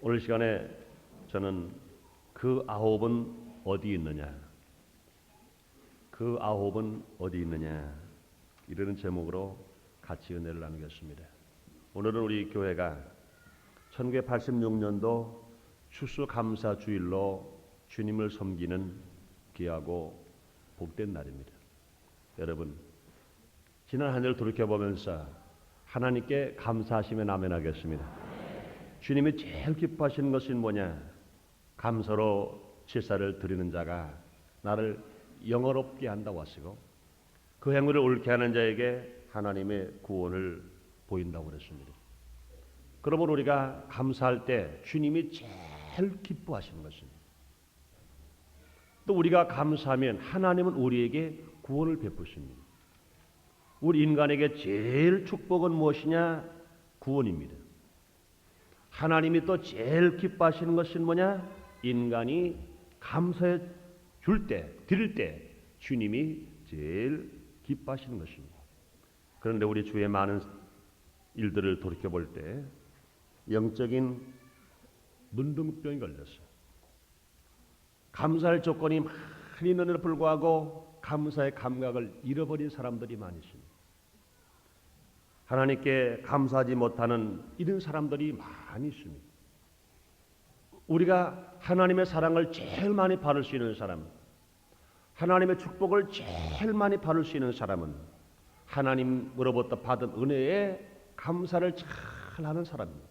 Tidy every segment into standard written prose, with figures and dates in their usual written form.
오늘 시간에 저는 그 아홉은 어디 있느냐, 그 아홉은 어디 있느냐 이러는 제목으로 같이 은혜를 나누겠습니다. 오늘은 우리 교회가 1986년도 추수감사주일로 주님을 섬기는 귀하고 복된 날입니다. 여러분, 지난 한 해를 돌이켜보면서 하나님께 감사하시며 아멘하겠습니다. 주님이 제일 기뻐하시는 것은 뭐냐? 감사로 제사를 드리는 자가 나를 영화롭게 한다고 하시고 그 행위를 옳게 하는 자에게 하나님의 구원을 보인다고 그랬습니다. 그러므로 우리가 감사할 때 주님이 제일 기뻐하시는 것입니다. 또 우리가 감사하면 하나님은 우리에게 구원을 베푸십니다. 우리 인간에게 제일 축복은 무엇이냐? 구원입니다. 하나님이 또 제일 기뻐하시는 것은 뭐냐? 인간이 감사해 줄 때, 드릴 때 주님이 제일 기뻐하시는 것입니다. 그런데 우리 주의 많은 일들을 돌이켜볼 때 영적인 문둥병이 걸렸어요. 감사할 조건이 많이 있는데도 불구하고 감사의 감각을 잃어버린 사람들이 많이 있습니다. 하나님께 감사하지 못하는 이런 사람들이 많이 있습니다. 우리가 하나님의 사랑을 제일 많이 받을 수 있는 사람, 하나님의 축복을 제일 많이 받을 수 있는 사람은 하나님으로부터 받은 은혜에 감사를 잘 하는 사람입니다.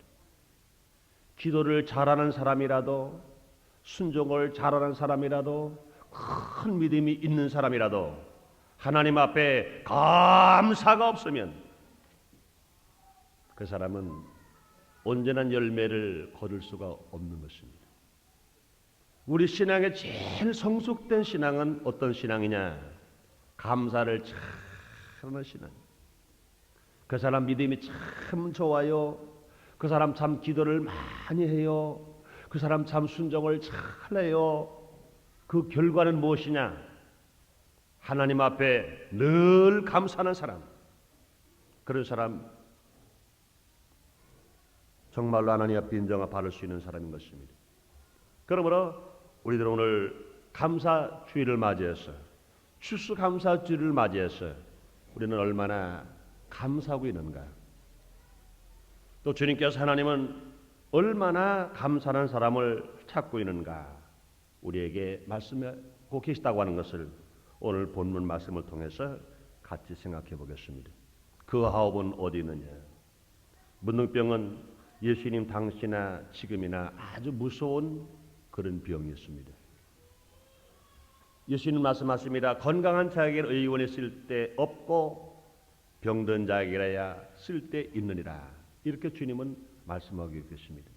기도를 잘하는 사람이라도, 순종을 잘하는 사람이라도, 큰 믿음이 있는 사람이라도 하나님 앞에 감사가 없으면 그 사람은 온전한 열매를 거둘 수가 없는 것입니다. 우리 신앙의 제일 성숙된 신앙은 어떤 신앙이냐? 감사를 잘하는 신앙. 그 사람 믿음이 참 좋아요. 그 사람 참 기도를 많이 해요. 그 사람 참 순종을 잘 해요. 그 결과는 무엇이냐? 하나님 앞에 늘 감사하는 사람. 그런 사람 정말로 하나님 앞에 인정을 받을 수 있는 사람인 것입니다. 그러므로 우리들은 오늘 감사주일을 맞이해서, 추수감사주일을 맞이해서 우리는 얼마나 감사하고 있는가? 또 주님께서 하나님은 얼마나 감사하는 사람을 찾고 있는가? 우리에게 말씀하고 계시다고 하는 것을 오늘 본문 말씀을 통해서 같이 생각해 보겠습니다. 그 아홉은 어디 있느냐? 문둥병은 예수님 당시나 지금이나 아주 무서운 그런 병이었습니다. 예수님 말씀하십니다. 건강한 자에게는 의원이 쓸 데 없고 병든 자에게라야 쓸 데 있느니라. 이렇게 주님은 말씀하고 계십니다.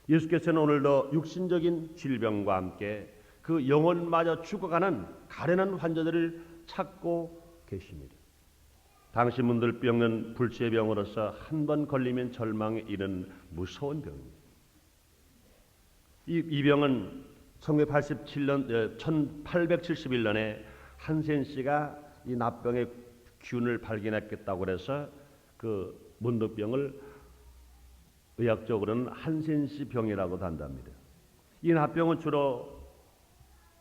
예수께서는 오늘도 육신적인 질병과 함께 그 영혼마저 죽어가는 가련한 환자들을 찾고 계십니다. 당시 문둥병은 불치의 병으로서 한 번 걸리면 절망에 이른 무서운 병입니다. 이 병은 1871년에 한센 씨가 이 납병의 균을 발견했겠다고 해서 그 문둥병을 의학적으로는 한센씨 병이라고도 한답니다. 이 납병은 주로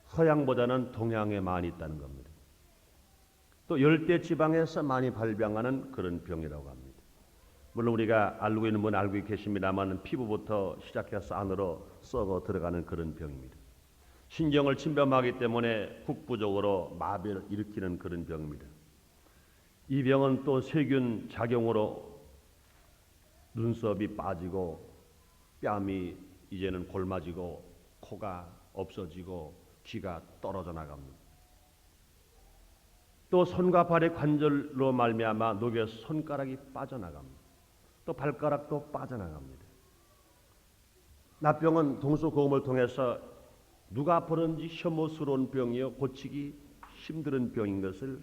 서양보다는 동양에 많이 있다는 겁니다. 또 열대 지방에서 많이 발병하는 그런 병이라고 합니다. 물론 우리가 알고 있는 분 알고 계십니다만 피부부터 시작해서 안으로 썩어 들어가는 그런 병입니다. 신경을 침범하기 때문에 국부적으로 마비를 일으키는 그런 병입니다. 이 병은 또 세균 작용으로 눈썹이 빠지고 뺨이 이제는 골마지고 코가 없어지고 귀가 떨어져 나갑니다. 또 손과 발의 관절로 말미암아 녹여서 손가락이 빠져나갑니다. 또 발가락도 빠져나갑니다. 납병은 동서고음을 통해서 누가 보는지 혐오스러운 병이요 고치기 힘든 병인 것을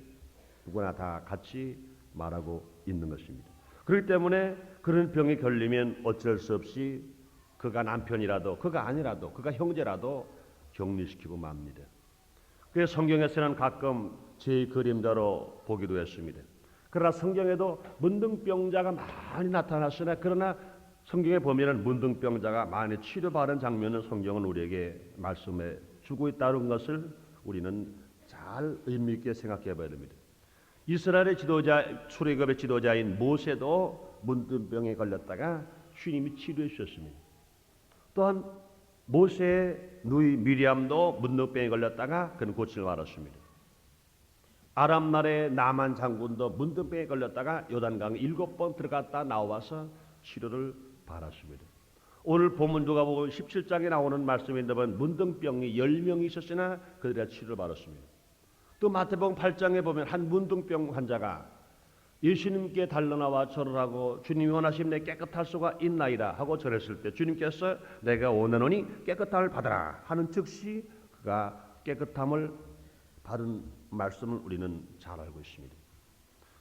누구나 다 같이 말하고 있는 것입니다. 그렇기 때문에 그런 병에 걸리면 어쩔 수 없이 그가 남편이라도 그가 아니라도 그가 형제라도 격리시키고 맙니다. 그래서 성경에서는 가끔 제 그림자로 보기도 했습니다. 그러나 성경에도 문둥병자가 많이 나타났으나 그러나 성경에 보면은 문둥병자가 많이 치료받은 장면을 성경은 우리에게 말씀해 주고 있다는 것을 우리는 잘 의미 있게 생각해 봐야 됩니다. 이스라엘의 지도자, 출애굽의 지도자인 모세도 문둥병에 걸렸다가 주님이 치료해 주셨습니다. 또한 모세의 누이 미리암도 문둥병에 걸렸다가 그는 고침을 받았습니다. 아람 나라의 나만 장군도 문둥병에 걸렸다가 요단강 7번 들어갔다 나와서 치료를 받았습니다. 오늘 본문 누가복음 17장에 나오는 말씀인데 보면 문둥병이 10명이 있었으나 그들이 치료를 받았습니다. 또 마태복음 8장에 보면 한 문둥병 환자가 예수님께 달려나와 절을 하고 주님이 원하시면 내 깨끗할 수가 있나이다 하고 절했을 때 주님께서 내가 원하노니 깨끗함을 받아라 하는 즉시 그가 깨끗함을 받은 말씀을 우리는 잘 알고 있습니다.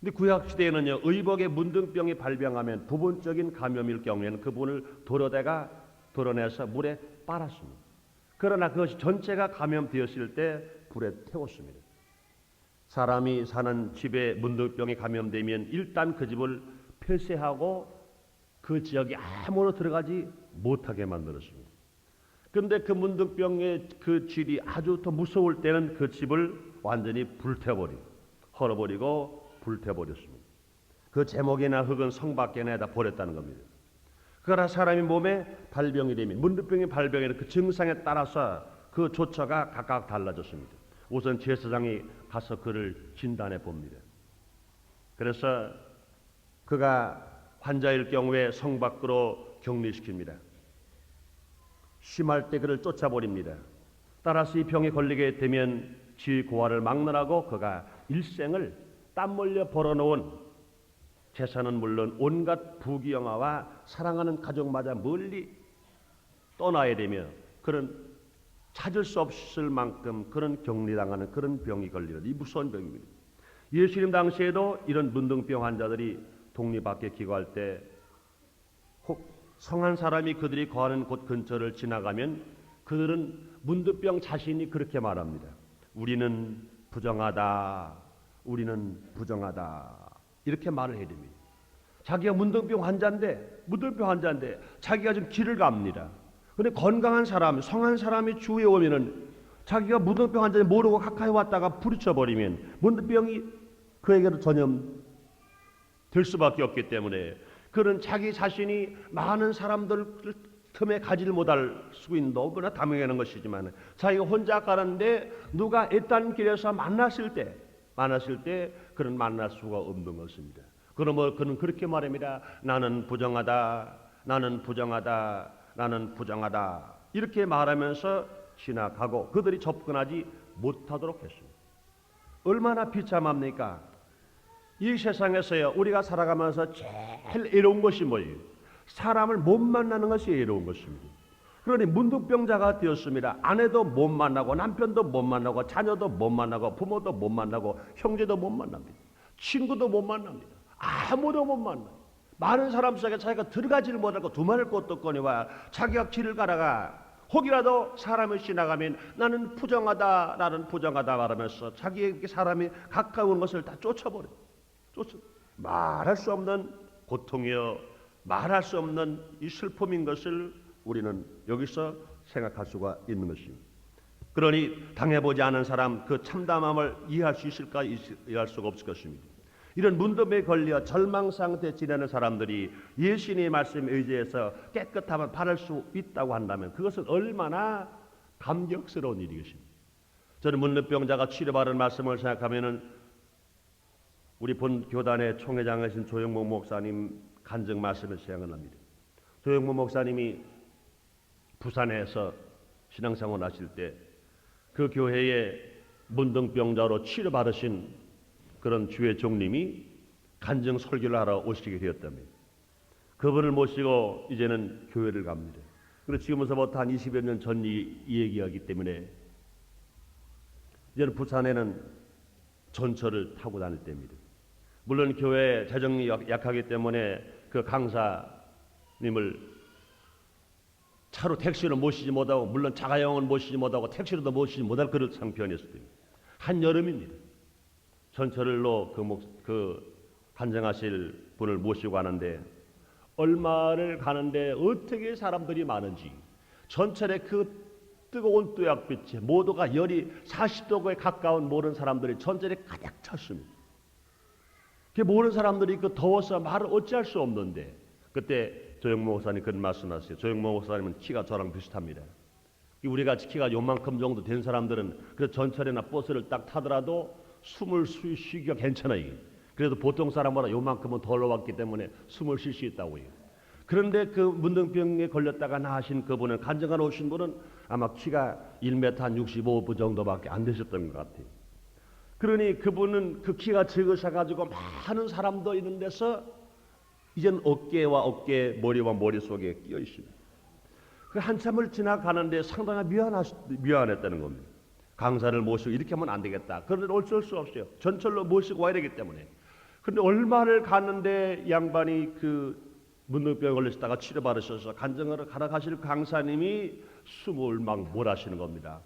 근데 구약 시대에는요, 의복에 문둥병이 발병하면 부분적인 감염일 경우에는 그분을 도려내서 물에 빨았습니다. 그러나 그것이 전체가 감염되었을 때 불에 태웠습니다. 사람이 사는 집에 문둥병이 감염되면 일단 그 집을 폐쇄하고 그 지역에 아무로 들어가지 못하게 만들었습니다. 그런데 그 문둥병의 그 질이 아주 더 무서울 때는 그 집을 완전히 불태워버리고 헐어버리고 불태워버렸습니다. 그 제목이나 흙은 성 밖에 내다 버렸다는 겁니다. 그러나 사람이 몸에 발병이 되면 문둥병의 발병에는 그 증상에 따라서 그 조처가 각각 달라졌습니다. 우선 제사장이 가서 그를 진단해 봅니다. 그래서 그가 환자일 경우에 성 밖으로 격리시킵니다. 심할 때 그를 쫓아버립니다. 따라서 이 병에 걸리게 되면 지 고아를 막느라고 그가 일생을 땀 흘려 벌어놓은 재산은 물론 온갖 부귀영화와 사랑하는 가족마저 멀리 떠나야 되며 그런 찾을 수 없을 만큼 그런 격리당하는 그런 병이 걸리는 이 무서운 병입니다. 예수님 당시에도 이런 문둥병 환자들이 독리 밖에 기거할 때 혹 성한 사람이 그들이 거하는 곳 근처를 지나가면 그들은 문둥병 자신이 그렇게 말합니다. 우리는 부정하다. 우리는 부정하다. 이렇게 말을 해야 됩니다. 자기가 문둥병 환자인데 자기가 좀 길을 갑니다. 그런데 건강한 사람, 성한 사람이 주위에 오면은 자기가 문둥병 환자인지 모르고 가까이 왔다가 부딪혀버리면 문둥병이 그에게도 전염될 수밖에 없기 때문에 그는 자기 자신이 많은 사람들 틈에 가지를 못할 수 있는 너무나 당연한 것이지만 자기가 혼자 가는데 누가 애딴 길에서 만났을 때 그는 만날 수가 없는 것입니다. 그러면 그는 그렇게 말합니다. 나는 부정하다. 이렇게 말하면서 지나가고 그들이 접근하지 못하도록 했습니다. 얼마나 비참합니까? 이 세상에서요, 우리가 살아가면서 제일 애로운 것이 뭐예요? 사람을 못 만나는 것이 애로운 것입니다. 그러니 문둥병자가 되었습니다. 아내도 못 만나고 남편도 못 만나고 자녀도 못 만나고 부모도 못 만나고 형제도 못 만납니다. 친구도 못 만납니다. 아무도 못 만나요. 많은 사람 속에 자기가 들어가지를 못하고 두말할 곳도 없거니와 자기가 길을 가다가 혹이라도 사람을 지나가면 나는 부정하다 말하면서 자기에게 사람이 가까운 것을 다 쫓아버려요. 말할 수 없는 고통이요, 말할 수 없는 이 슬픔인 것을 우리는 여기서 생각할 수가 있는 것입니다. 그러니 당해보지 않은 사람 그 참담함을 이해할 수 있을까? 이해할 수가 없을 것입니다. 이런 문둥병에 걸려 절망 상태에 지내는 사람들이 예수님의 말씀에 의지해서 깨끗함을 바랄 수 있다고 한다면 그것은 얼마나 감격스러운 일이겠습니까? 저는 문둥병자가 치료받은 말씀을 생각하면은 우리 본 교단의 총회장이신 조영목 목사님 간증 말씀을 생각합니다. 조영목 목사님이 부산에서 신앙생활 하실 때 그 교회에 문둥병자로 치료받으신 그런 주의 종님이 간증 설교를 하러 오시게 되었답니다. 그분을 모시고 이제는 교회를 갑니다. 그리고 지금부터 한 20여 년 전 이 얘기하기 때문에 이제는 부산에는 전철을 타고 다닐 때입니다. 물론 교회 재정이 약하기 때문에 그 강사님을 차로 택시로 모시지 못하고 물론 자가용은 모시지 못하고 택시로도 모시지 못할 그런 상편이었을 때입니다. 한여름입니다. 전철로 그 간증하실 분을 모시고 가는데 얼마를 가는데 어떻게 사람들이 많은지, 전철에 그 뜨거운 또약빛에 모두가 열이 40도에 가까운 모든 사람들이 전철에 가득 찼습니다. 그 모든 사람들이 그 더워서 말을 어찌할 수 없는데, 그때 조영모 목사님 그런 말씀하세요. 조영모 목사님은 키가 저랑 비슷합니다. 우리가 키가 요만큼 정도 된 사람들은 그 전철이나 버스를 딱 타더라도 숨을 쉬기가 괜찮아요. 그래도 보통 사람보다 요만큼은 덜 왔기 때문에 숨을 쉴 수 있다고요. 그런데 그 문둥병에 걸렸다가 나으신 그분은, 간증하러 오신 분은 아마 키가 1m 한 65 정도밖에 안 되셨던 것 같아요. 그러니 그분은 그 키가 적으셔가지고 많은 사람도 있는 데서 이젠 어깨와 어깨, 머리와 머리 속에 끼어 있습니다. 그 한참을 지나가는데 상당히 미안했다는 겁니다. 강사를 모시고 이렇게 하면 안 되겠다. 그런데 어쩔 수 없어요. 전철로 모시고 와야 되기 때문에. 그런데 얼마를 갔는데 양반이 그 문둥병에 걸리시다가 치료받으셔서 간증하러 가라 가실 강사님이 숨을 막 몰아쉬는 겁니다.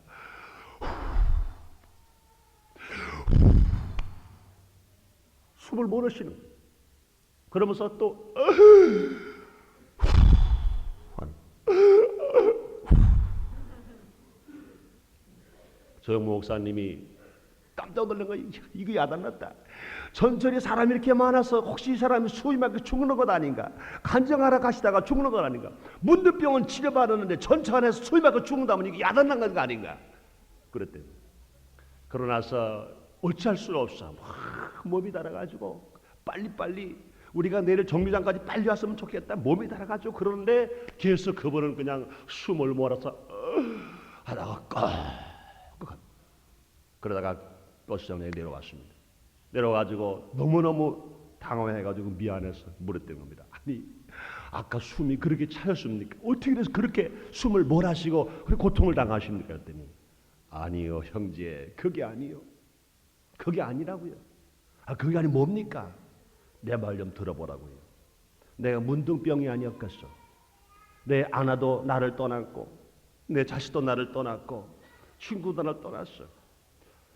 숨을 몰아쉬는 거예요. 그러면서 또 조영모 목사님이 깜짝 놀란 거예요. 이거 야단났다. 전철에 사람이 이렇게 많아서 혹시 이 사람이 수위 맞고 죽는 것 아닌가? 간증하러 가시다가 죽는 것 아닌가? 문둥병은 치료받았는데 전철 안에서 수위 맞고 죽는다면 이게 야단난 거 아닌가? 그랬대요. 그러나서 어찌할 수 없어. 막 몸이 달아가지고 빨리빨리 우리가 내일 정류장까지 빨리 왔으면 좋겠다. 몸이 달아가지고 그러는데 계속 그분은 그냥 숨을 몰아서 하다가 그러다가 버스장에 내려왔습니다. 내려가지고 너무너무 당황해가지고 미안해서 물었던 겁니다. 아니, 아까 숨이 그렇게 차였습니까? 어떻게 해서 그렇게 숨을 몰아쉬고 그렇게 고통을 당하십니까? 그랬더니 아니요 형제, 그게 아니요. 그게 아니라고요. 그게 아니 뭡니까? 내 말 좀 들어보라고요. 내가 문둥병이 아니었겠어. 내 아내도 나를 떠났고 내 자식도 나를 떠났고 친구도 나를 떠났어.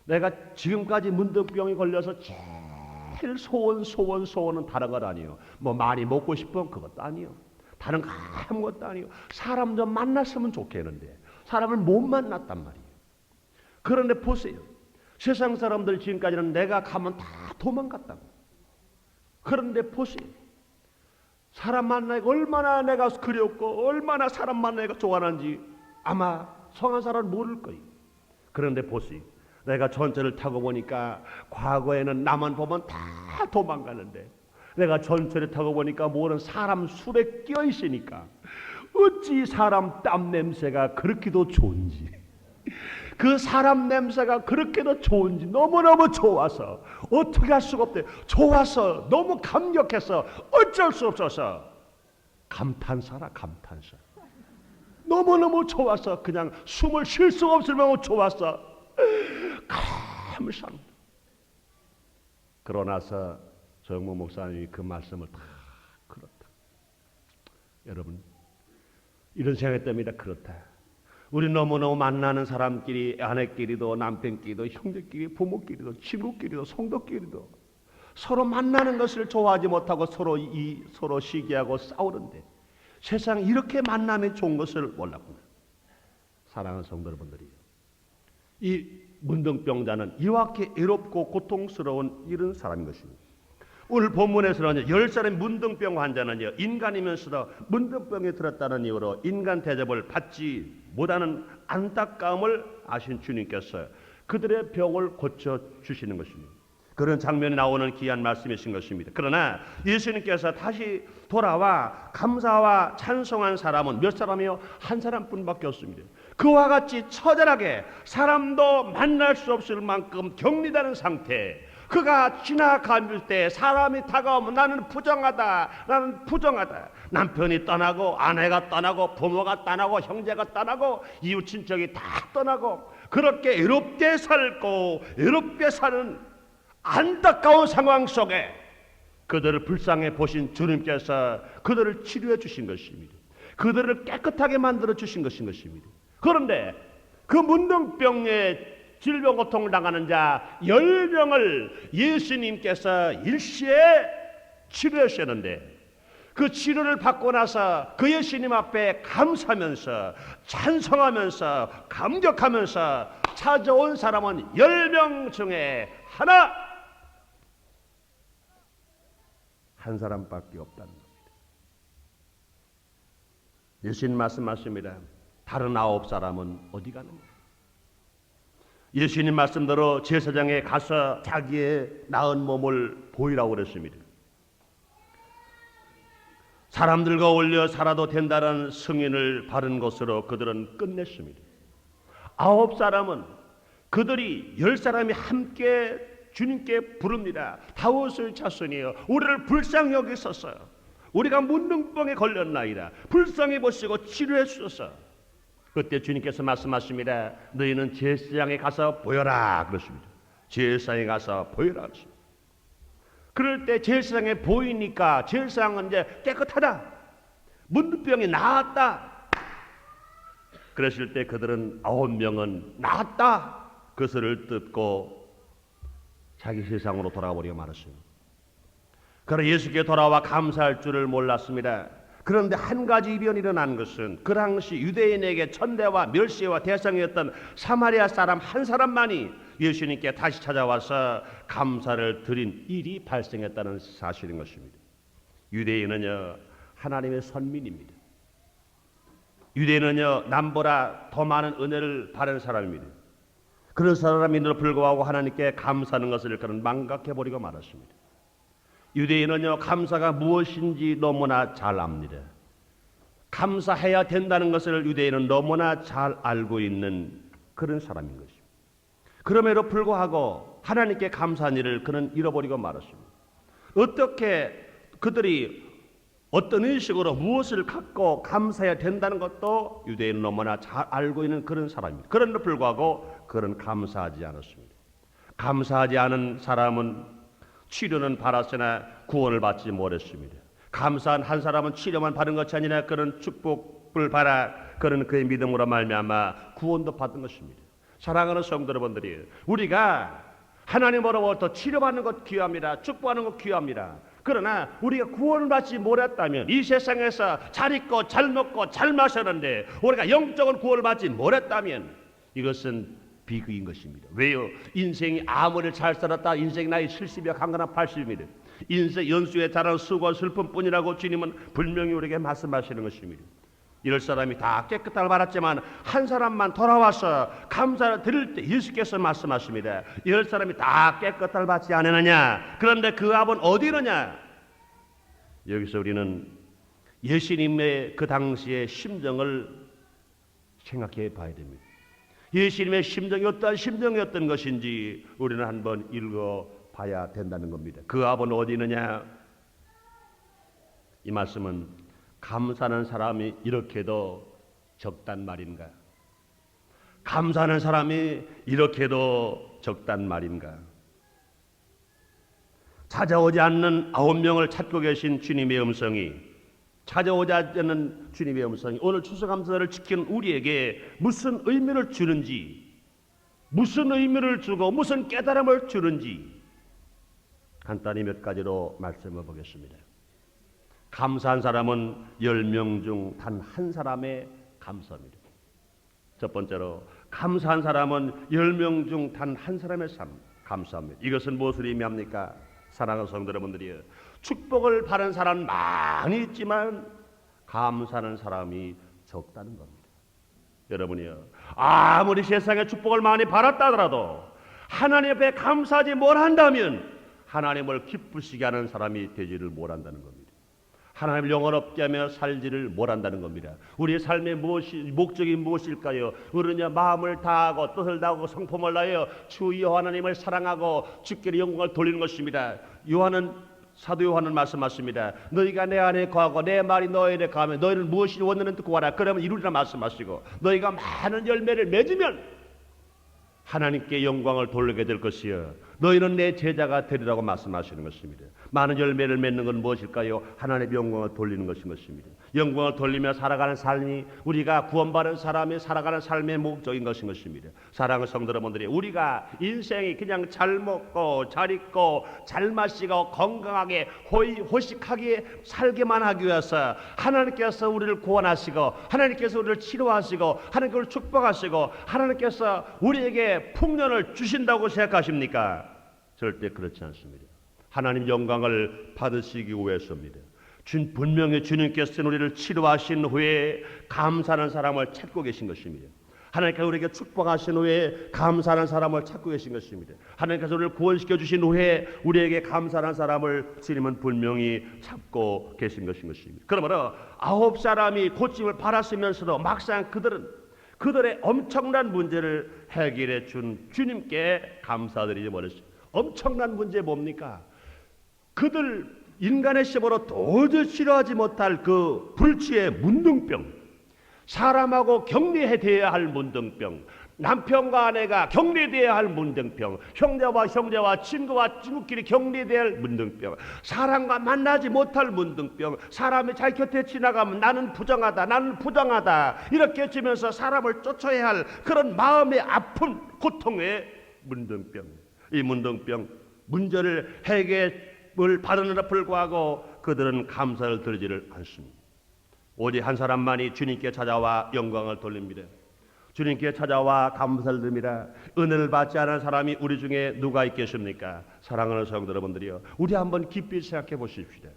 내가 지금까지 문둥병이 걸려서 제일 소원은 다른 건 아니에요. 뭐 많이 먹고 싶은 그것도 아니에요. 다른 거 아무것도 아니에요. 사람 좀 만났으면 좋겠는데 사람을 못 만났단 말이에요. 그런데 보세요. 세상 사람들 지금까지는 내가 가면 다 도망갔다고. 그런데 보세요. 사람 만나기가 얼마나 내가 그리웠고 얼마나 사람 만나기가 좋아하는지 아마 성한 사람은 모를 거예요. 그런데 보세요. 내가 전철을 타고 보니까 과거에는 나만 보면 다 도망가는데 내가 전철에 타고 보니까 모든 사람 술에 끼어 있으니까 어찌 사람 땀 냄새가 그렇게도 좋은지, 그 사람 냄새가 그렇게도 좋은지 너무너무 좋아서 어떻게 할 수가 없대. 좋아서 너무 감격해서 어쩔 수 없어서 감탄사라 감탄사. 너무너무 좋아서 그냥 숨을 쉴 수가 없을 만큼 좋아서 감사합니다. 그러나서 조영모 목사님이 그 말씀을 다 그렇다. 여러분 이런 생각했답니다. 그렇다. 우리 너무너무 만나는 사람끼리 아내끼리도 남편끼리도 형제끼리 부모끼리도 친구끼리도 성도끼리도 서로 만나는 것을 좋아하지 못하고 서로 시기하고 싸우는데 세상에 이렇게 만남이 좋은 것을 몰랐구나. 사랑하는 성도 여러분들이 이 문둥병자는 이렇게 외롭고 고통스러운 이런 사람인 것입니다. 오늘 본문에서는 10살의 문둥병 환자는요, 인간이면서도 문둥병에 들었다는 이유로 인간 대접을 받지 못하는 안타까움을 아신 주님께서 그들의 병을 고쳐주시는 것입니다. 그런 장면이 나오는 귀한 말씀이신 것입니다. 그러나 예수님께서 다시 돌아와 감사와 찬송한 사람은 몇 사람이요? 한 사람뿐밖에 없습니다. 그와 같이 처절하게 사람도 만날 수 없을 만큼 격리되는 상태, 그가 지나갈 때 사람이 다가오면 나는 부정하다, 나는 부정하다. 남편이 떠나고 아내가 떠나고 부모가 떠나고 형제가 떠나고 이웃 친척이 다 떠나고 그렇게 외롭게 살고 외롭게 사는 안타까운 상황 속에 그들을 불쌍히 보신 주님께서 그들을 치료해 주신 것입니다. 그들을 깨끗하게 만들어 주신 것입니다. 그런데 그 문둥병에 질병 고통을 당하는 자 10명을 예수님께서 일시에 치료하셨는데 그 치료를 받고 나서 그 예수님 앞에 감사하면서 찬송하면서 감격하면서 찾아온 사람은 10명 중에 한 사람밖에 없다는 겁니다. 예수님 말씀하십니다. 다른 9사람은 어디 가는가? 예수님 말씀대로 제사장에 가서 자기의 나은 몸을 보이라고 그랬습니다. 사람들과 어울려 살아도 된다는 승인을 받은 것으로 그들은 끝냈습니다. 9사람은 그들이 10사람이 함께 주님께 부릅니다. 다윗의 자손이여, 우리를 불쌍히 여기소서. 우리가 문둥병에 걸렸나이다. 불쌍히 보시고 치료해 주소서. 그때 주님께서 말씀하십니다. 너희는 제사장에 가서 보여라 그러십니다. 제사장에 가서 보여라 그러십니다. 그럴 때 제사장에 보이니까 제사장은 이제 깨끗하다, 문둥병이 나았다. 그랬을 때 그들은 9명은 나았다 그 소리를 듣고 자기 세상으로 돌아버리고 말았습니다. 그러나 예수께 돌아와 감사할 줄을 몰랐습니다. 그런데 한 가지 이변이 일어난 것은 그 당시 유대인에게 천대와 멸시와 대상이었던 사마리아 사람 한 사람만이 예수님께 다시 찾아와서 감사를 드린 일이 발생했다는 사실인 것입니다. 유대인은요, 하나님의 선민입니다. 유대인은요, 남보다 더 많은 은혜를 받은 사람입니다. 그런 사람인데도 불구하고 하나님께 감사하는 것을 그는 망각해버리고 말았습니다. 유대인은요, 감사가 무엇인지 너무나 잘 압니다. 감사해야 된다는 것을 유대인은 너무나 잘 알고 있는 그런 사람인 것입니다. 그럼에도 불구하고 하나님께 감사한 일을 그는 잃어버리고 말았습니다. 어떻게 그들이 어떤 의식으로 무엇을 갖고 감사해야 된다는 것도 유대인은 너무나 잘 알고 있는 그런 사람입니다. 그런데도 불구하고 그는 감사하지 않았습니다. 감사하지 않은 사람은 치료는 받았으나 구원을 받지 못했습니다. 감사한 한 사람은 치료만 받은 것이 아니라 그런 축복을 받아 그는 그의 믿음으로 말미암아 구원도 받은 것입니다. 사랑하는 성도 여러분들이, 우리가 하나님으로부터 치료받는 것 귀합니다. 축복하는 것 귀합니다. 그러나 우리가 구원을 받지 못했다면, 이 세상에서 잘 입고 잘 먹고 잘 마셨는데 우리가 영적인 구원을 받지 못했다면 이것은 비극인 것입니다. 왜요? 인생이 아무리 잘 살았다 인생 나이 70이야 강건한 80입니다. 인생 연수에 자란 수고와 슬픔뿐이라고 주님은 분명히 우리에게 말씀하시는 것입니다. 이럴 사람이 다 깨끗함을 받았지만 한 사람만 돌아와서 감사를 드릴 때 예수께서 말씀하십니다. 이럴 사람이 다 깨끗함을 받지 않았느냐? 그런데 그 ab은 어디 있느냐? 여기서 우리는 예수님의 그 당시의 심정을 생각해 봐야 됩니다. 예수님의 심정이 어떠한 심정이었던 것인지 우리는 한번 읽어봐야 된다는 겁니다. 그 ab은 어디 있느냐? 이 말씀은 감사하는 사람이 이렇게도 적단 말인가? 감사하는 사람이 이렇게도 적단 말인가? 찾아오지 않는 9명을 찾고 계신 주님의 음성이, 찾아오지 않는 주님의 음성이 오늘 추수감사절을 지키는 우리에게 무슨 의미를 주는지, 무슨 의미를 주고 무슨 깨달음을 주는지 간단히 몇 가지로 말씀해 보겠습니다. 감사한 사람은 10명 중 단 한 사람의 감사입니다. 첫 번째로, 감사한 사람은 10명 중 단 한 사람의 감사입니다. 이것은 무엇을 의미합니까? 사랑하는 성도 여러분들이요, 축복을 받은 사람은 많이 있지만 감사하는 사람이 적다는 겁니다. 여러분이요, 아무리 세상에 축복을 많이 받았다 하더라도 하나님 앞에 감사하지 못한다면 하나님을 기쁘시게 하는 사람이 되지를 못한다는 겁니다. 하나님을 영원롭게 하며 살지를 못한다는 겁니다. 우리의 삶의 목적이 무엇일까요? 우리는 마음을 다하고 뜻을 다하고 성품을 다하여 주 여호와 하나님을 사랑하고 주께 영광을 돌리는 것입니다. 사도 요한은 말씀하십니다. 너희가 내 안에 거하고 내 말이 너희에 거하면 너희는 무엇이 원하는지 구하라. 그러면 이루리라 말씀하시고, 너희가 많은 열매를 맺으면 하나님께 영광을 돌리게 될 것이요, 너희는 내 제자가 되리라고 말씀하시는 것입니다. 많은 열매를 맺는 건 무엇일까요? 하나님의 영광을 돌리는 것입니다. 영광을 돌리며 살아가는 삶이 우리가 구원받은 사람이 살아가는 삶의 목적인 것입니다. 사랑하는 성도 여러분들이, 우리가 인생이 그냥 잘 먹고 잘 입고 잘 마시고 건강하게 호식하게 살게만 하기 위해서 하나님께서 우리를 구원하시고 하나님께서 우리를 치료하시고 하나님께서 우리를 축복하시고 하나님께서 우리에게 풍년을 주신다고 생각하십니까? 절대 그렇지 않습니다. 하나님 영광을 받으시기 위해서입니다. 분명히 주님께서는 우리를 치료하신 후에 감사하는 사람을 찾고 계신 것입니다. 하나님께서 우리에게 축복하신 후에 감사하는 사람을 찾고 계신 것입니다. 하나님께서 우리를 구원시켜 주신 후에 우리에게 감사하는 사람을 주님은 분명히 찾고 계신 것입니다. 그러므로 9사람이 고침을 받았으면서도 막상 그들의 엄청난 문제를 해결해 준 주님께 감사드리지 못했습니다. 엄청난 문제 뭡니까? 그들 인간의 힘으로 도저히 치료하지 못할 그 불치의 문둥병, 사람하고 격리되어야 할 문둥병, 남편과 아내가 격리되어야 할 문둥병, 형제와 친구와 친구끼리 격리되어야 할 문둥병, 사람과 만나지 못할 문둥병, 사람이 자기 곁에 지나가면 나는 부정하다 이렇게 지면서 사람을 쫓아야 할 그런 마음의 아픈 고통의 문둥병. 이 문둥병 문제를 해결을 받으느라 불구하고 그들은 감사를 드리지를 않습니다. 오직 한 사람만이 주님께 찾아와 영광을 돌립니다. 주님께 찾아와 감사를 드립니다. 은혜를 받지 않은 사람이 우리 중에 누가 있겠습니까? 사랑하는 성도 여러분들이요, 우리 한번 깊이 생각해 보십시다.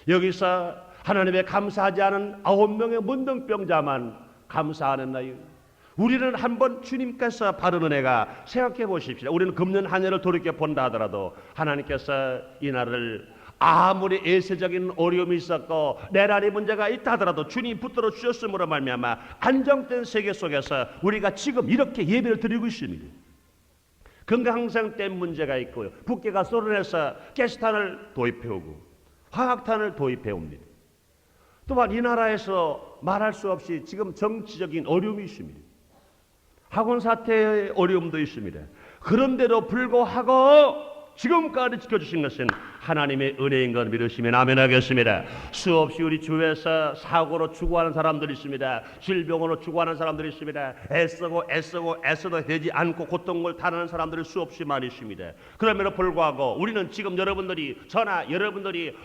여기서 하나님의 감사하지 않은 9명의 문둥병자만 감사하는나요? 우리는 한번 주님께서 바른 은혜가 생각해 보십시다. 우리는 금년 한 해를 돌이켜 본다 하더라도 하나님께서 이 날을 아무리 예세적인 어려움이 있었고 내란의 문제가 있다 하더라도 주님이 붙들어 주셨음으로 말미암아 안정된 세계 속에서 우리가 지금 이렇게 예배를 드리고 있습니다. 건강상된 문제가 있고요, 북괴가 쏟아내서 가스탄을 도입해오고 화학탄을 도입해옵니다. 또한 이 나라에서 말할 수 없이 지금 정치적인 어려움이 있습니다. 학원 사태의 어려움도 있습니다. 그런데도 불구하고 지금까지 지켜주신 것은 하나님의 은혜인 것 믿으시면 아멘 하겠습니다. 수없이 우리 주위에서 사고로 죽어가는 사람들이 있습니다. 질병으로 죽어가는 사람들이 있습니다. 애써도 되지 않고 고통을 당하는 사람들이 수없이 많이 있습니다. 그럼에도 불구하고 우리는 지금 여러분들이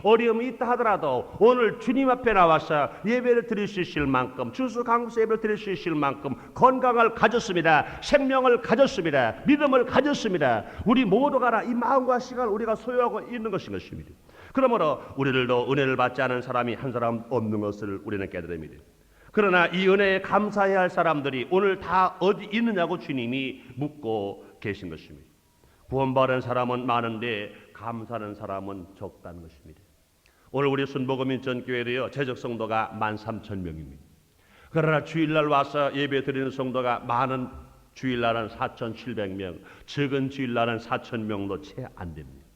어려움이 있다 하더라도 오늘 주님 앞에 나와서 예배를 드릴 수 있을 만큼, 추수감사 예배를 드릴 수 있을 만큼 건강을 가졌습니다. 생명을 가졌습니다. 믿음을 가졌습니다. 우리 모두가 이 마음과 시간을 우리가 소유하고 있는 것입니다. 그러므로 우리들도 은혜를 받지 않은 사람이 한 사람 없는 것을 우리는 깨달습니다. 그러나 이 은혜에 감사해야 할 사람들이 오늘 다 어디 있느냐고 주님이 묻고 계신 것입니다. 구원받은 사람은 많은데 감사하는 사람은 적다는 것입니다. 오늘 우리 순복음인전교회도요, 재적 성도가 13,000명입니다. 그러나 주일날 와서 예배 드리는 성도가 많은 주일날은 4,700명, 적은 주일날은 4,000명도 채 안 됩니다.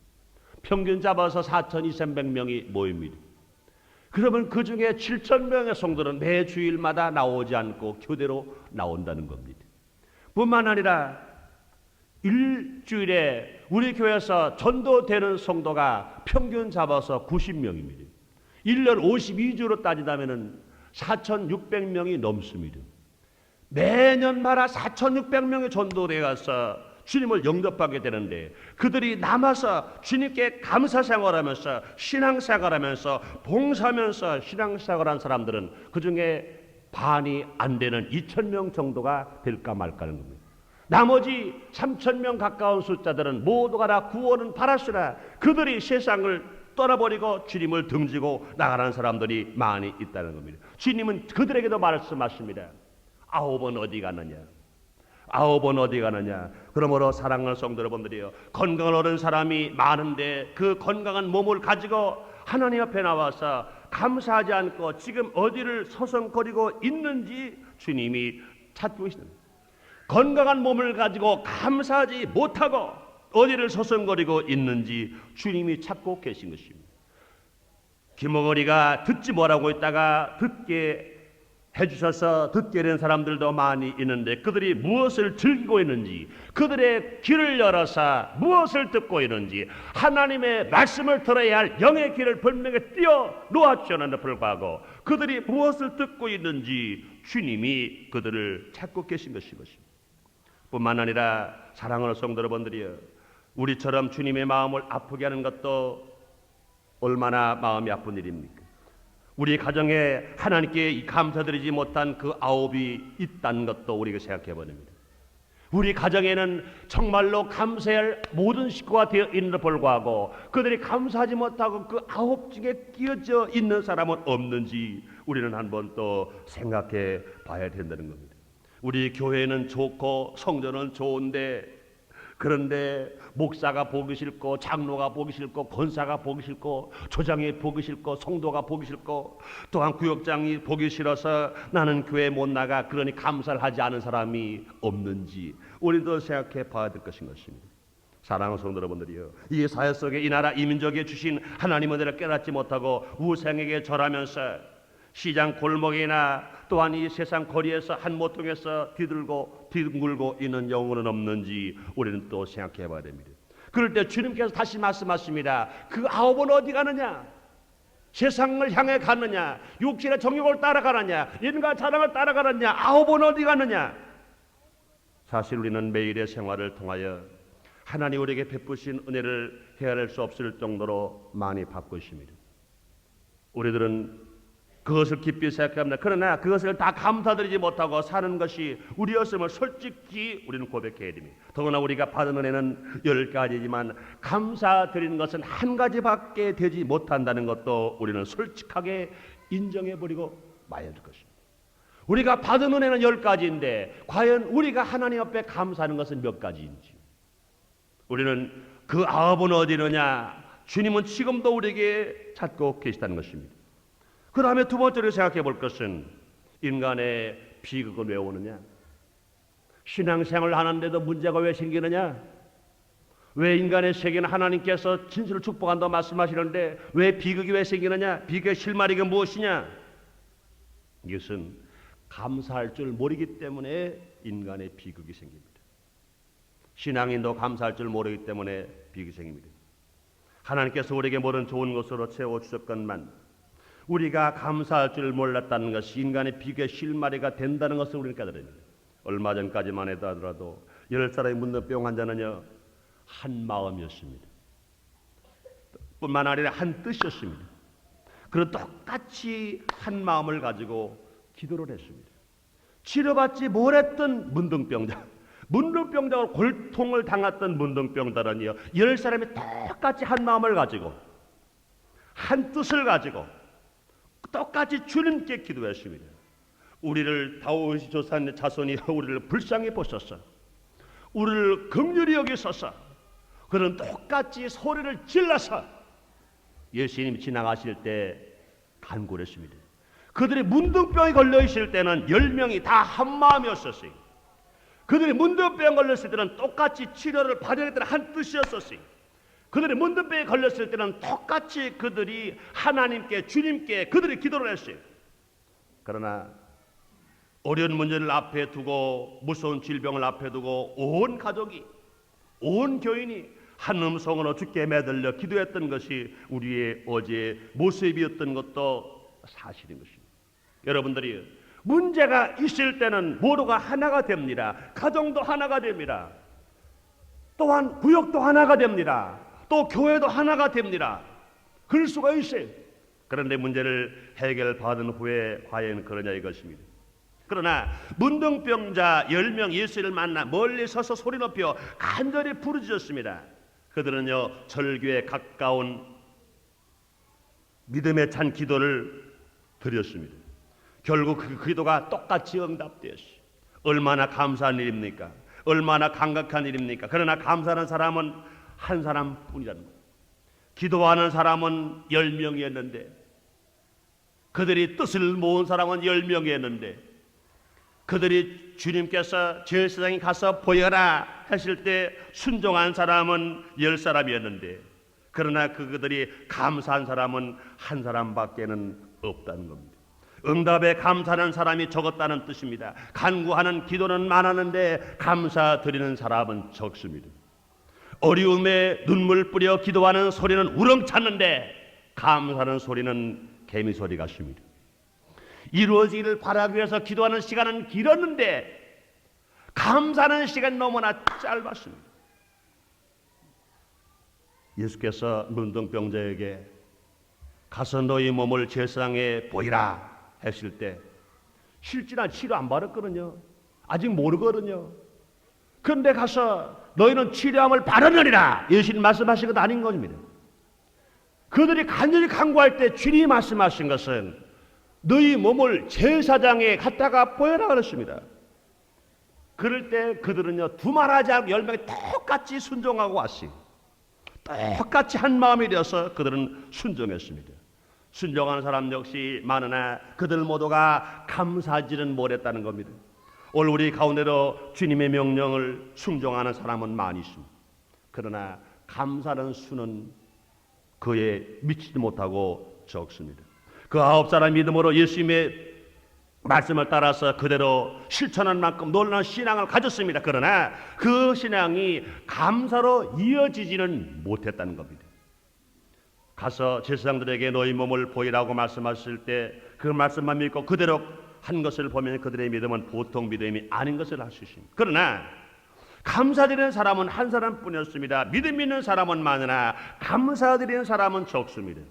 평균 잡아서 4,200명이 모입니다. 그러면 그 중에 7,000명의 성도는 매 주일마다 나오지 않고 교대로 나온다는 겁니다. 뿐만 아니라 일주일에 우리 교회에서 전도되는 성도가 평균 잡아서 90명입니다. 1년 52주로 따지다면 4,600명이 넘습니다. 매년마다 4,600명의 전도대에 가서 주님을 영접하게 되는데 그들이 남아서 주님께 감사생활하면서 신앙생활하면서 봉사하면서 신앙생활한 사람들은 그 중에 반이 안 되는 2,000명 정도가 될까 말까는 겁니다. 나머지 3,000명 가까운 숫자들은 모두가 다 구원은 받았으나 그들이 세상을 떠나버리고 주님을 등지고 나가는 사람들이 많이 있다는 겁니다. 주님은 그들에게도 말씀하십니다. 9번 어디 가느냐? 9번 어디 가느냐? 그러므로 사랑하는 성도 여러분들이요, 건강을 얻은 사람이 많은데 그 건강한 몸을 가지고 하나님 앞에 나와서 감사하지 않고 지금 어디를 서성거리고 있는지 주님이 찾고 계십니다. 건강한 몸을 가지고 감사하지 못하고 어디를 서성거리고 있는지 주님이 찾고 계신 것입니다. 김어거리가 듣지 못하고 있다가 듣게 해주셔서 듣게 된 사람들도 많이 있는데 그들이 무엇을 즐기고 있는지, 그들의 귀를 열어서 무엇을 듣고 있는지, 하나님의 말씀을 들어야 할 영의 길을 분명히 띄어 놓아주셨는데 불구하고 그들이 무엇을 듣고 있는지 주님이 그들을 찾고 계신 것입니다. 뿐만 아니라 사랑하는 성도 여러분들이여, 우리처럼 주님의 마음을 아프게 하는 것도 얼마나 마음이 아픈 일입니까? 우리 가정에 하나님께 감사드리지 못한 그 아홉이 있다는 것도 우리가 생각해 보냅니다. 우리 가정에는 정말로 감사할 모든 식구가 되어 있는데 불구하고 그들이 감사하지 못하고 그 아홉 중에 끼어져 있는 사람은 없는지 우리는 한번 또 생각해 봐야 된다는 겁니다. 우리 교회는 좋고 성전은 좋은데, 그런데 목사가 보기 싫고 장로가 보기 싫고 권사가 보기 싫고 조장이 보기 싫고 성도가 보기 싫고 또한 구역장이 보기 싫어서 나는 교회 못 나가, 그러니 감사를 하지 않은 사람이 없는지 우리도 생각해 봐야 될 것인 것입니다. 사랑하는 성도 여러분들이요, 이 사회 속에 이 나라 이 민족에 주신 하나님의 은혜를 깨닫지 못하고 우상에게 절하면서 시장 골목이나 또한 이 세상 거리에서 한 모퉁에서 뒤둥글고 있는 영혼은 없는지 우리는 또 생각해 봐야 됩니다. 그럴 때 주님께서 다시 말씀하십니다. 그 아홉은 어디 가느냐? 세상을 향해 가느냐? 육신의 정욕을 따라가느냐? 인간 자랑을 따라가느냐? 아홉은 어디 가느냐? 사실 우리는 매일의 생활을 통하여 하나님 우리에게 베푸신 은혜를 헤아릴 수 없을 정도로 많이 받고 있습니다. 우리들은 그것을 깊이 생각합니다. 그러나 그것을 다 감사드리지 못하고 사는 것이 우리였음을 솔직히 우리는 고백해야 됩니다. 더구나 우리가 받은 은혜는 10가지지만 감사드리는 것은 한 가지밖에 되지 못한다는 것도 우리는 솔직하게 인정해버리고 마야 할 것입니다. 우리가 받은 은혜는 10가지인데 과연 우리가 하나님 앞에 감사하는 것은 몇 가지인지, 우리는 그 아홉은 어디 있느냐? 주님은 지금도 우리에게 찾고 계시다는 것입니다. 그 다음에 두 번째로 생각해 볼 것은 인간의 비극은 왜 오느냐? 신앙생활을 하는데도 문제가 왜 생기느냐? 왜 인간의 세계는 하나님께서 진실을 축복한다고 말씀하시는데 왜 비극이 왜 생기느냐? 비극의 실마리가 무엇이냐? 이것은 감사할 줄 모르기 때문에 인간의 비극이 생깁니다. 신앙인도 감사할 줄 모르기 때문에 비극이 생깁니다. 하나님께서 우리에게 모든 좋은 것으로 채워주셨건만 우리가 감사할 줄 몰랐다는 것이 인간의 비극의 실마리가 된다는 것을 우리는 깨달아야 됩니다. 얼마 전까지만 해도 하더라도 10살의 문둥병 환자는요, 한 마음이었습니다. 뿐만 아니라 한 뜻이었습니다. 그리고 똑같이 한 마음을 가지고 기도를 했습니다. 치료받지 못했던 문둥병자로 골통을 당했던 문둥병자라니요, 10사람이 똑같이 한 마음을 가지고 한 뜻을 가지고 똑같이 주님께 기도했습니다. 우리를 다윗의 조상의 자손이 우리를 불쌍히 보셔서 우리를 긍휼히 여기소서. 그는 똑같이 소리를 질러서 예수님이 지나가실 때 간구했습니다. 그들이 문둥병이 걸려 있을 때는 10명이 다 한 마음이었었어요. 그들이 문둥병 걸렸을 때는 똑같이 치료를 받아야겠다는 한 뜻이었었어요. 그들이 문둥병에 걸렸을 때는 똑같이 그들이 하나님께, 주님께 그들이 기도를 했어요. 그러나 어려운 문제를 앞에 두고, 무서운 질병을 앞에 두고 온 가족이, 온 교인이 한 음성으로 주께 매달려 기도했던 것이 우리의 어제의 모습이었던 것도 사실인 것입니다. 여러분들이 문제가 있을 때는 모두가 하나가 됩니다. 가정도 하나가 됩니다. 또한 구역도 하나가 됩니다. 또 교회도 하나가 됩니다. 그럴 수가 있어요. 그런데 문제를 해결받은 후에 과연 그러냐 이것입니다. 그러나 문둥병자 10명 예수를 만나 멀리 서서 소리 높여 간절히 부르짖었습니다. 그들은요, 절규에 가까운 믿음에 찬 기도를 드렸습니다. 결국 그 기도가 똑같이 응답되었어요. 얼마나 감사한 일입니까? 얼마나 감격한 일입니까? 그러나 감사하는 사람은 한 사람뿐이라는 거예요. 기도하는 사람은 10명이었는데, 그들이 뜻을 모은 사람은 10명이었는데, 그들이 주님께서 제사장에 가서 보여라 했을 때 순종한 사람은 10사람이었는데, 그러나 그들이 감사한 사람은 한 사람밖에는 없다는 겁니다. 응답에 감사하는 사람이 적었다는 뜻입니다. 간구하는 기도는 많았는데 감사드리는 사람은 적습니다. 어려움에 눈물 뿌려 기도하는 소리는 우렁찼는데 감사하는 소리는 개미 소리 같습니다. 이루어지기를 바라기 위해서 기도하는 시간은 길었는데 감사하는 시간 너무나 짧았습니다. 예수께서 문둥병자에게 가서 너희 몸을 제사장에 보이라 했을 때 실질한 치료 안 받았거든요. 아직 모르거든요. 그런데 가서 너희는 치료함을 받았느니라 예수님 말씀하신 것 아닌 겁니다. 그들이 간절히 간구할 때 주님이 말씀하신 것은 너희 몸을 제사장에 갖다가 보여라 그랬습니다. 그럴 때 그들은요 두말하지 않고 10명이 똑같이 순종하고 왔어요. 똑같이 한 마음이 되어서 그들은 순종했습니다. 순종하는 사람 역시 많으나 그들 모두가 감사하지는 못했다는 겁니다. 오늘 우리 가운데로 주님의 명령을 순종하는 사람은 많이 있습니다. 그러나 감사하는 수는 그에 미치지 못하고 적습니다. 그 9사람 믿음으로 예수님의 말씀을 따라서 그대로 실천한 만큼 놀라운 신앙을 가졌습니다. 그러나 그 신앙이 감사로 이어지지는 못했다는 겁니다. 가서 제사장들에게 너희 몸을 보이라고 말씀하실 때 그 말씀만 믿고 그대로 한 것을 보면 그들의 믿음은 보통 믿음이 아닌 것을 알 수 있습니다. 그러나 감사드리는 사람은 한 사람뿐이었습니다. 믿음 있는 사람은 많으나 감사드리는 사람은 적습니다.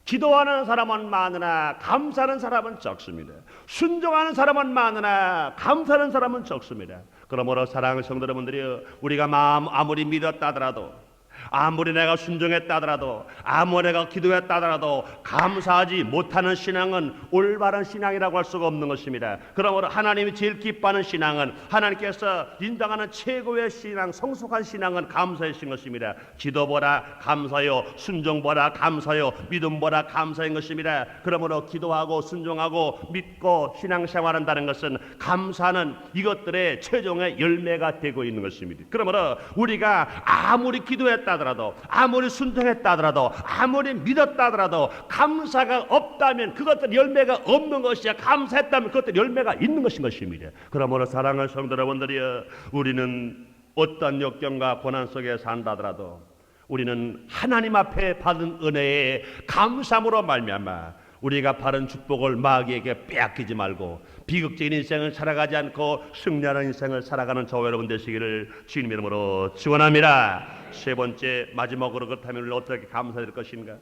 기도하는 사람은 많으나 감사하는 사람은 적습니다. 순종하는 사람은 많으나 감사하는 사람은 적습니다. 그러므로 사랑하는 성도 여러분들이여, 우리가 마음 아무리 믿었다 하더라도, 아무리 내가 순종했다 하더라도, 아무리 내가 기도했다 하더라도 감사하지 못하는 신앙은 올바른 신앙이라고 할 수가 없는 것입니다. 그러므로 하나님이 제일 기뻐하는 신앙은, 하나님께서 인정하는 최고의 신앙, 성숙한 신앙은 감사이신 것입니다. 기도보다 감사요, 순종보다 감사요, 믿음보다 감사인 것입니다. 그러므로 기도하고 순종하고 믿고 신앙생활한다는 것은 감사는 이것들의 최종의 열매가 되고 있는 것입니다. 그러므로 우리가 아무리 기도했다 하더라도, 아무리 순종했다 하더라도, 아무리 믿었다 하더라도 감사가 없다면 그것들 열매가 없는 것이야. 감사했다면 그것들 열매가 있는 것입니다. 그러므로 사랑하는 성도 여러분들이여, 우리는 어떤 역경과 고난 속에 산다 하더라도 우리는 하나님 앞에 받은 은혜에 감사함으로 말미암아 우리가 바른 축복을 마귀에게 빼앗기지 말고 비극적인 인생을 살아가지 않고 승리하는 인생을 살아가는 저와 여러분 되시기를 주님 이름으로 축원합니다. 세 번째, 마지막으로 그렇다면 어떻게 감사드릴 것인가?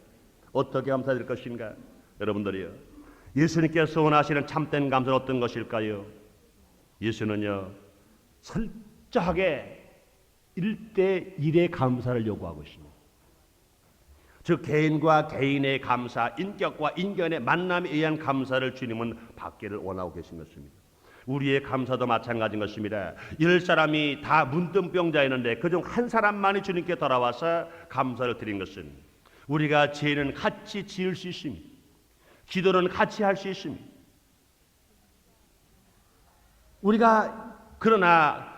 어떻게 감사드릴 것인가? 여러분들이요, 예수님께서 원하시는 참된 감사는 어떤 것일까요? 예수는요 철저하게 1대1의 감사를 요구하고 있습니다. 즉 개인과 개인의 감사, 인격과 인격의 만남에 의한 감사를 주님은 받기를 원하고 계신 것입니다. 우리의 감사도 마찬가지인 것입니다. 10사람이 다 문둥병자였는데 그중 한 사람만이 주님께 돌아와서 감사를 드린 것은, 우리가 죄는 같이 지을 수 있습니다. 기도는 같이 할 수 있습니다. 우리가 그러나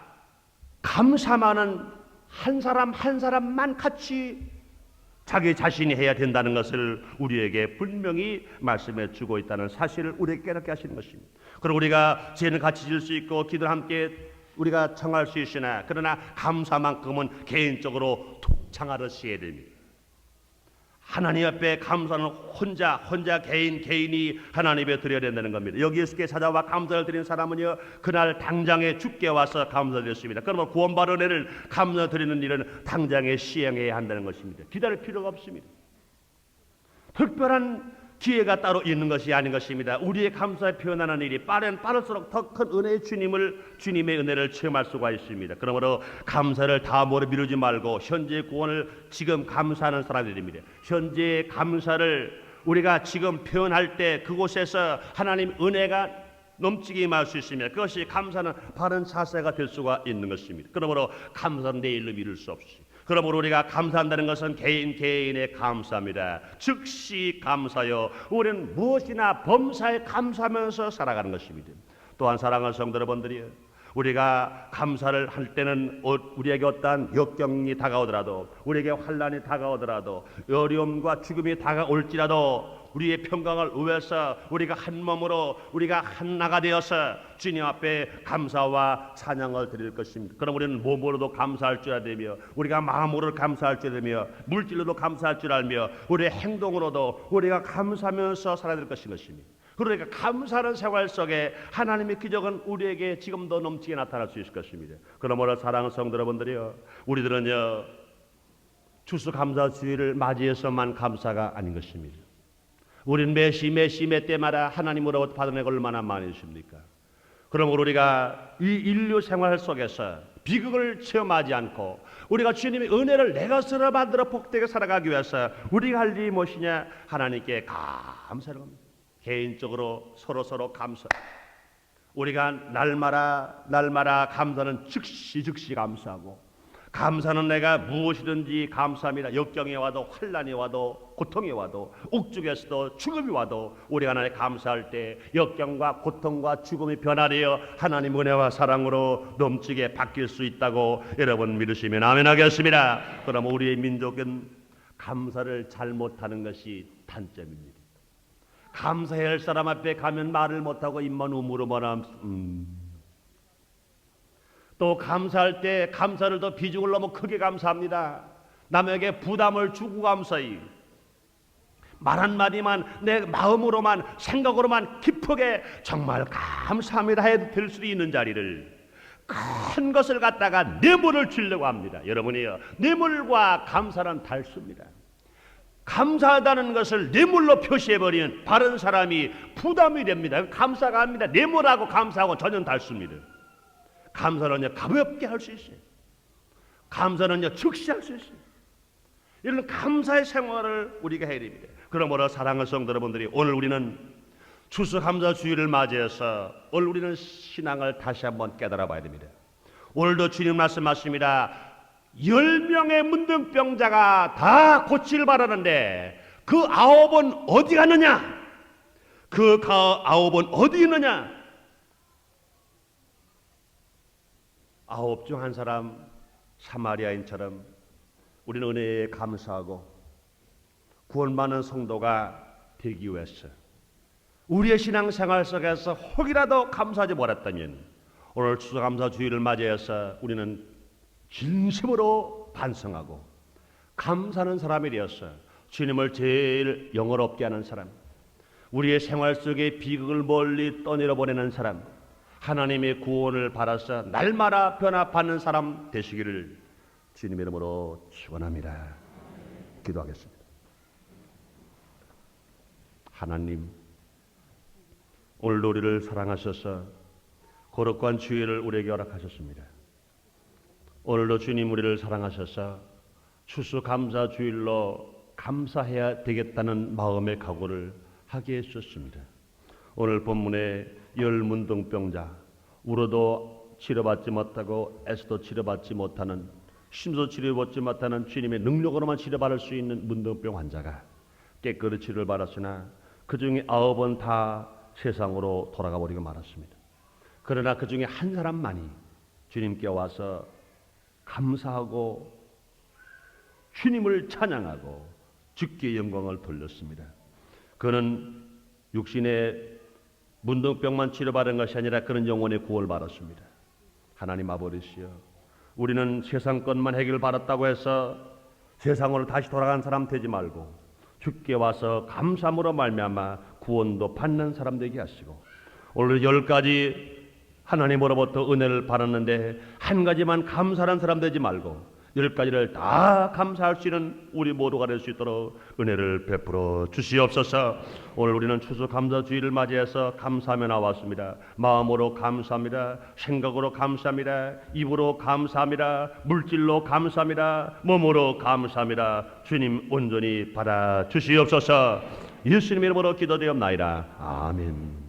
감사만은 한 사람 한 사람만 같이 자기 자신이 해야 된다는 것을 우리에게 분명히 말씀해 주고 있다는 사실을 우리에게 깨닫게 하시는 것입니다. 그리고 우리가 죄는 같이 지을 수 있고 기도를 함께 우리가 청할 수 있으나, 그러나 감사만큼은 개인적으로 툭 청하듯이 해야 됩니다. 하나님 앞에 감사는 혼자 개인이 하나님 앞에 드려야 된다는 겁니다. 여기 예수께 찾아와 감사를 드리는 사람은요 그날 당장에 주께 와서 감사드렸습니다. 그러면 구원받은 은혜를 감사드리는 일은 당장에 시행해야 한다는 것입니다. 기다릴 필요가 없습니다. 특별한 기회가 따로 있는 것이 아닌 것입니다. 우리의 감사에 표현하는 일이 빠를수록 더 큰 주님의 은혜를 체험할 수가 있습니다. 그러므로 감사를 다음으로 미루지 말고 현재의 구원을 지금 감사하는 사람들입니다. 현재의 감사를 우리가 지금 표현할 때 그곳에서 하나님 은혜가 넘치게 임할 수 있으며 그것이 감사는 바른 자세가 될 수가 있는 것입니다. 그러므로 감사는 내일로 미룰 수 없이, 그러므로 우리가 감사한다는 것은 개인의 감사입니다. 즉시 감사요, 우리는 무엇이나 범사에 감사하면서 살아가는 것입니다. 또한 사랑하는 성도 여러분들이요, 우리가 감사를 할 때는 우리에게 어떠한 역경이 다가오더라도, 우리에게 환난이 다가오더라도, 어려움과 죽음이 다가올지라도 우리의 평강을 위해서 우리가 한 몸으로 우리가 하나가 되어서 주님 앞에 감사와 찬양을 드릴 것입니다. 그럼 우리는 몸으로도 감사할 줄 알며 우리가 마음으로 감사할 줄 알며 물질로도 감사할 줄 알며 우리의 행동으로도 우리가 감사하면서 살아야 될 것입니다. 그러니까 감사하는 생활 속에 하나님의 기적은 우리에게 지금도 넘치게 나타날 수 있을 것입니다. 그러므로 사랑하는 성도 여러분들이요, 우리들은요 추수감사주의를 맞이해서만 감사가 아닌 것입니다. 우리는 매 때마다 하나님으로부터 받은 애가 얼마나 많으십니까? 그러므로 우리가 이 인류 생활 속에서 비극을 체험하지 않고 우리가 주님의 은혜를 내 것으로 만들어 복되게 살아가기 위해서 우리가 할 일이 무엇이냐? 하나님께 감사를 합니다. 개인적으로 서로 감사. 우리가 날마다 감사는 즉시 감사하고, 감사는 내가 무엇이든지 감사합니다. 역경이 와도 환난이 와도 고통이 와도 옥중에서도 죽음이 와도 우리가 하나님께 감사할 때 역경과 고통과 죽음이 변화되어 하나님 은혜와 사랑으로 넘치게 바뀔 수 있다고 여러분 믿으시면 아멘 하겠습니다. 그럼 우리의 민족은 감사를 잘 못하는 것이 단점입니다. 감사해야 할 사람 앞에 가면 말을 못하고 입만 우물우물함. 또 감사할 때 감사를 더 비중을 너무 크게 감사합니다. 남에게 부담을 주고 감사히 말 한마디만 내 마음으로만 생각으로만 깊게 정말 감사합니다 해도 될 수 있는 자리를 큰 것을 갖다가 뇌물을 주려고 합니다. 여러분이요, 뇌물과 감사는 다릅니다. 감사하다는 것을 뇌물로 표시해버리면 바른 사람이 부담이 됩니다. 감사가 아닙니다. 뇌물하고 감사하고 전혀 다릅니다. 감사는요 가볍게 할 수 있어요. 감사는요 즉시 할 수 있어요. 이런 감사의 생활을 우리가 해야 됩니다. 그러므로 사랑하는 성도 여러분들이, 오늘 우리는 추수감사주의를 맞이해서 오늘 우리는 신앙을 다시 한번 깨달아 봐야 됩니다. 오늘도 주님 말씀하십니다. 10명의 문둥병자가 다 고치를 바라는데 그 9은 어디 갔느냐? 그 9은 어디 있느냐? 9 중 한 사람 사마리아인처럼 우리는 은혜에 감사하고 구원받는 성도가 되기 위해서 우리의 신앙생활 속에서 혹이라도 감사하지 못했다면 오늘 추수감사주의를 맞이해서 우리는 진심으로 반성하고 감사하는 사람이 되어서 주님을 제일 영어롭게 하는 사람, 우리의 생활 속에 비극을 멀리 떠내려 보내는 사람, 하나님의 구원을 받아서 날마다 변화받는 사람 되시기를 주님의 이름으로 축원합니다. 기도하겠습니다. 하나님, 오늘도 우리를 사랑하셔서 거룩한 주의를 우리에게 허락하셨습니다. 오늘도 주님 우리를 사랑하셔서 추수감사주일로 감사해야 되겠다는 마음의 각오를 하게 해주셨습니다. 오늘 본문에 10 문둥병자, 울어도 치료받지 못하고 애써도 치료받지 못하는, 심도 치료받지 못하는 주님의 능력으로만 치료받을 수 있는 문둥병 환자가 깨끗이 치료를 받았으나 그 중에 9은 다 세상으로 돌아가 버리고 말았습니다. 그러나 그 중에 한 사람만이 주님께 와서 감사하고 주님을 찬양하고 주께 영광을 돌렸습니다. 그는 육신의 문둥병만 치료받은 것이 아니라 그는 영혼의 구원을 받았습니다. 하나님 아버지시여, 우리는 세상 것만 해결받았다고 해서 세상으로 다시 돌아간 사람 되지 말고 주께 와서 감사함으로 말미암아 구원도 받는 사람 되게 하시고, 오늘 10가지 하나님으로부터 은혜를 받았는데 한 가지만 감사하는 사람 되지 말고 10가지를 다 감사할 수 있는 우리 모두가 될 수 있도록 은혜를 베풀어 주시옵소서. 오늘 우리는 추수감사주의를 맞이해서 감사하며 나왔습니다. 마음으로 감사합니다. 생각으로 감사합니다. 입으로 감사합니다. 물질로 감사합니다. 몸으로 감사합니다. 주님 온전히 받아 주시옵소서. 예수님의 이름으로 기도드리옵나이다. 아멘.